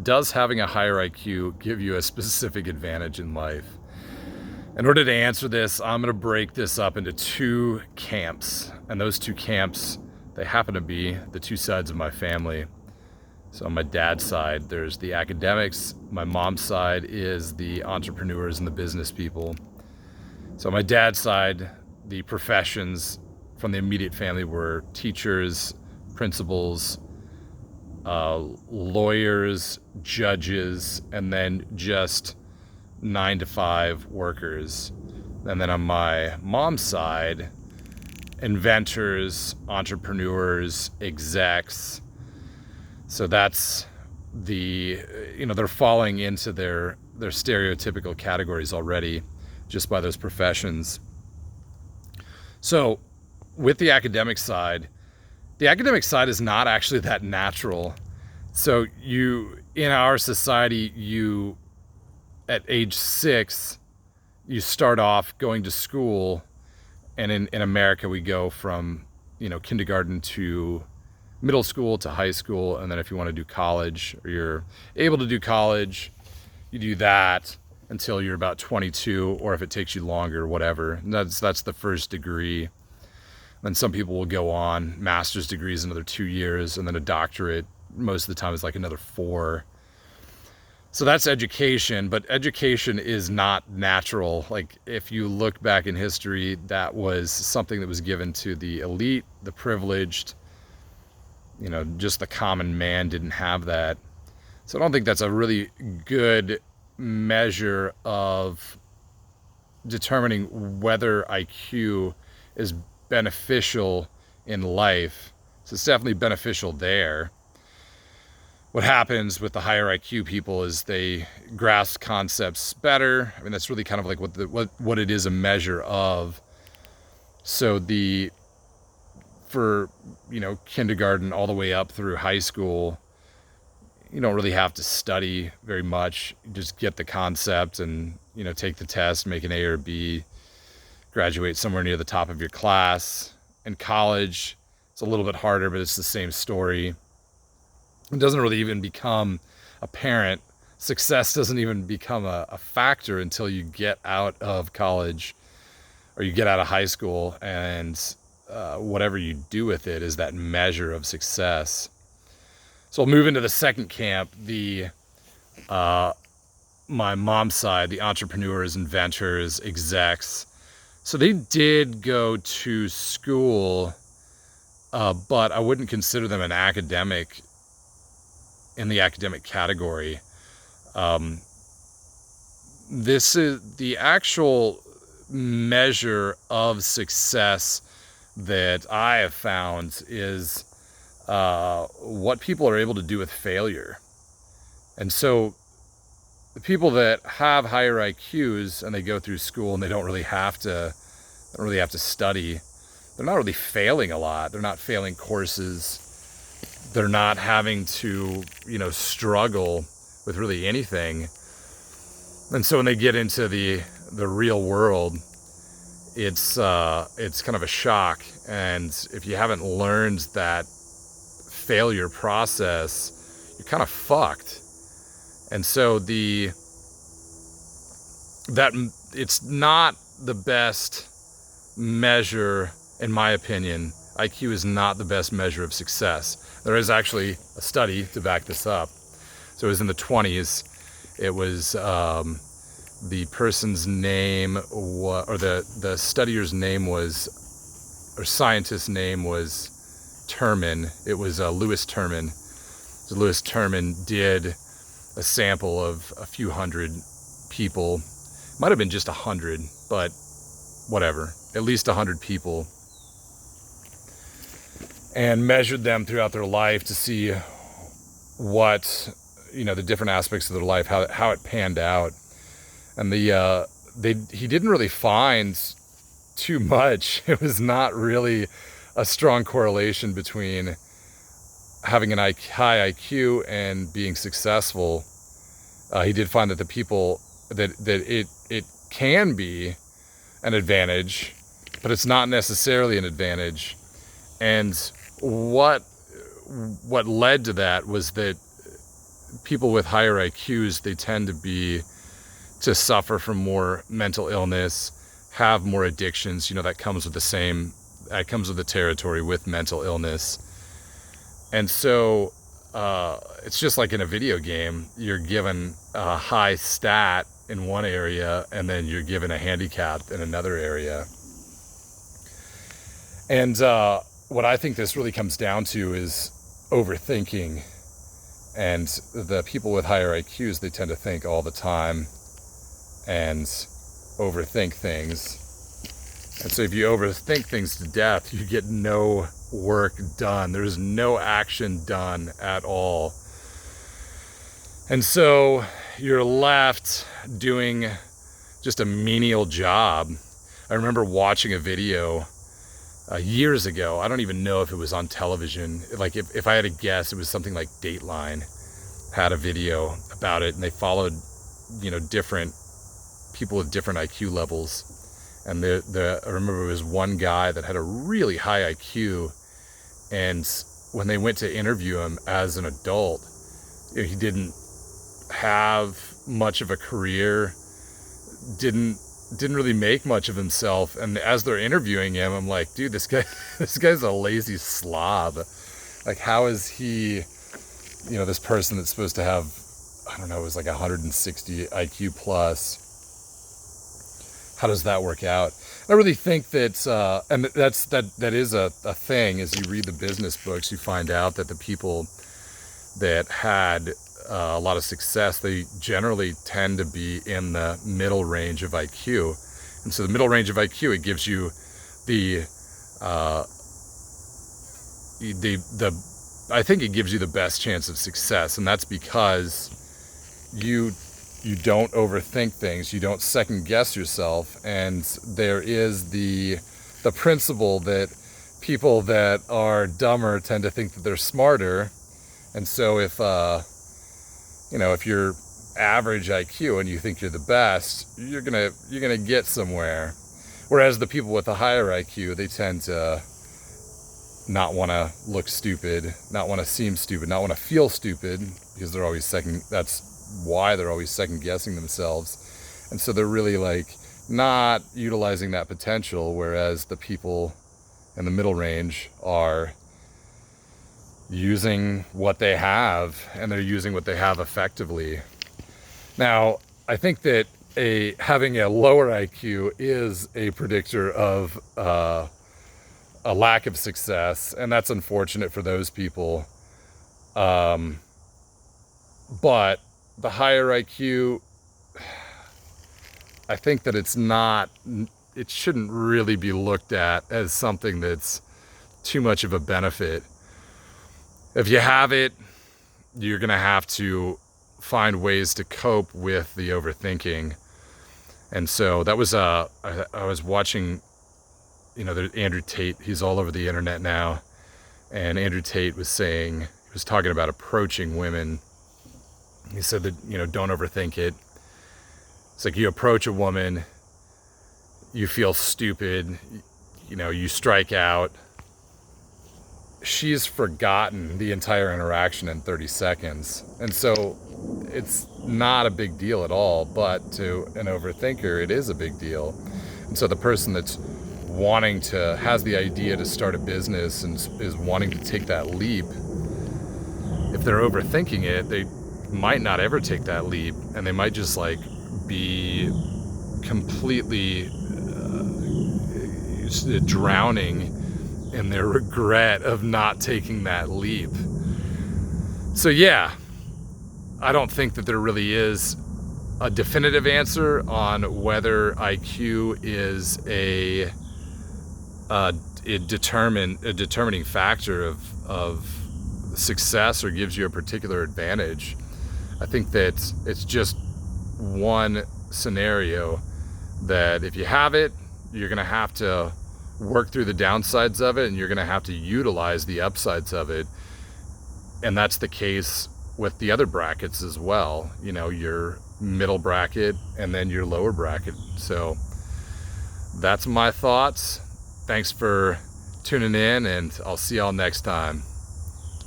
does having a higher IQ give you a specific advantage in life? In order to answer this, I'm going to break this up into two camps. And those two camps, they happen to be the two sides of my family. So on my dad's side, there's the academics. My mom's side is the entrepreneurs and the business people. So on my dad's side, the professions from the immediate family were teachers, principals, lawyers, judges, and then just 9-to-5 workers. And then on my mom's side, inventors, entrepreneurs, execs. So that's they're falling into their stereotypical categories already just by those professions. So with the academic side is not actually that natural. So in our society, at age 6, you start off going to school, and in America we go from kindergarten to middle school to high school, and then if you want to do college, or you're able to do college, you do that until you're about 22, or if it takes you longer, whatever. And that's the first degree. Then some people will go on master's degrees another 2 years, and then a doctorate most of the time is like another 4. So that's education, but education is not natural. Like if you look back in history, that was something that was given to the elite, the privileged. Just the common man didn't have that. So I don't think that's a really good measure of determining whether IQ is beneficial in life. So it's definitely beneficial there. What happens with the higher IQ people is they grasp concepts better. I mean, that's really kind of like what it is a measure of. So for kindergarten all the way up through high school, you don't really have to study very much. You just get the concept and take the test, make an A or B, graduate somewhere near the top of your class. In college, it's a little bit harder, but it's the same story. It doesn't really even become apparent. Success doesn't even become a factor until you get out of college or you get out of high school, and whatever you do with it is that measure of success. So I'll move into the second camp, my mom's side, the entrepreneurs, inventors, execs. So they did go to school, but I wouldn't consider them in the academic category. This is the actual measure of success that I have found is what people are able to do with failure. And so the people that have higher IQs and they go through school and they don't really have to study, they're not really failing a lot. They're not failing courses. They're not having to, struggle with really anything. And so when they get into the real world, it's kind of a shock. And if you haven't learned that failure process, you're kind of fucked. And so it's not the best measure, in my opinion. IQ is not the best measure of success. There is actually a study to back this up. So it was in the 20s. It was the person's name, or the studier's name was, or scientist's name was Terman. It was Lewis Terman. So Lewis Terman did a sample of a few hundred people. Might have been just 100, but whatever. At least 100 people. And measured them throughout their life to see what, the different aspects of their life, how it panned out. And he didn't really find too much. It was not really a strong correlation between having an high IQ and being successful. He did find that the people that it can be an advantage, but it's not necessarily an advantage. And what led to that was that people with higher IQs, they tend to suffer from more mental illness, have more addictions. That comes with the territory with mental illness. And so it's just like in a video game, you're given a high stat in one area and then you're given a handicap in another area. And what I think this really comes down to is overthinking. And the people with higher IQs, they tend to think all the time and overthink things. And so if you overthink things to death, you get no work done. There's no action done at all. And so you're left doing just a menial job. I remember watching a video years ago. I don't even know if it was on television. Like if I had to guess, it was something like Dateline had a video about it, and they followed, different people with different IQ levels. And I remember it was one guy that had a really high IQ, and when they went to interview him as an adult, he didn't have much of a career, didn't really make much of himself. And as they're interviewing him, I'm like, dude, this guy's a lazy slob. Like, how is he, this person that's supposed to have, I don't know, it was like 160 IQ plus. How does that work out? I really think that, and that is a thing. As you read the business books, you find out that the people that had a lot of success, they generally tend to be in the middle range of IQ. And so the middle range of IQ, it gives you I think it gives you the best chance of success. And that's because you don't overthink things, you don't second guess yourself, and there is the principle that people that are dumber tend to think that they're smarter. And so if you're average IQ and you think you're the best, you're gonna get somewhere. Whereas the people with a higher IQ, they tend to not want to look stupid, not want to seem stupid, not want to feel stupid, because they're always that's why they're always second guessing themselves. And so they're really like not utilizing that potential, whereas the people in the middle range are using what they have, and they're using what they have effectively. Now, I think that having a lower IQ is a predictor of a lack of success, and that's unfortunate for those people. But the higher IQ, I think that it shouldn't really be looked at as something that's too much of a benefit. If you have it, you're going to have to find ways to cope with the overthinking. And so that was, I was watching, Andrew Tate, he's all over the internet now. And Andrew Tate was talking about approaching women. He said that, don't overthink it. It's like you approach a woman, you feel stupid, you strike out. She's forgotten the entire interaction in 30 seconds. And so it's not a big deal at all, but to an overthinker, it is a big deal. And so the person that's has the idea to start a business and is wanting to take that leap, if they're overthinking it, they might not ever take that leap, and they might just be completely drowning in their regret of not taking that leap. So yeah, I don't think that there really is a definitive answer on whether IQ is a determining factor of success or gives you a particular advantage. I think that it's just one scenario that if you have it, you're going to have to work through the downsides of it, and you're going to have to utilize the upsides of it. And that's the case with the other brackets as well, your middle bracket and then your lower bracket. So that's my thoughts. Thanks for tuning in, and I'll see y'all next time.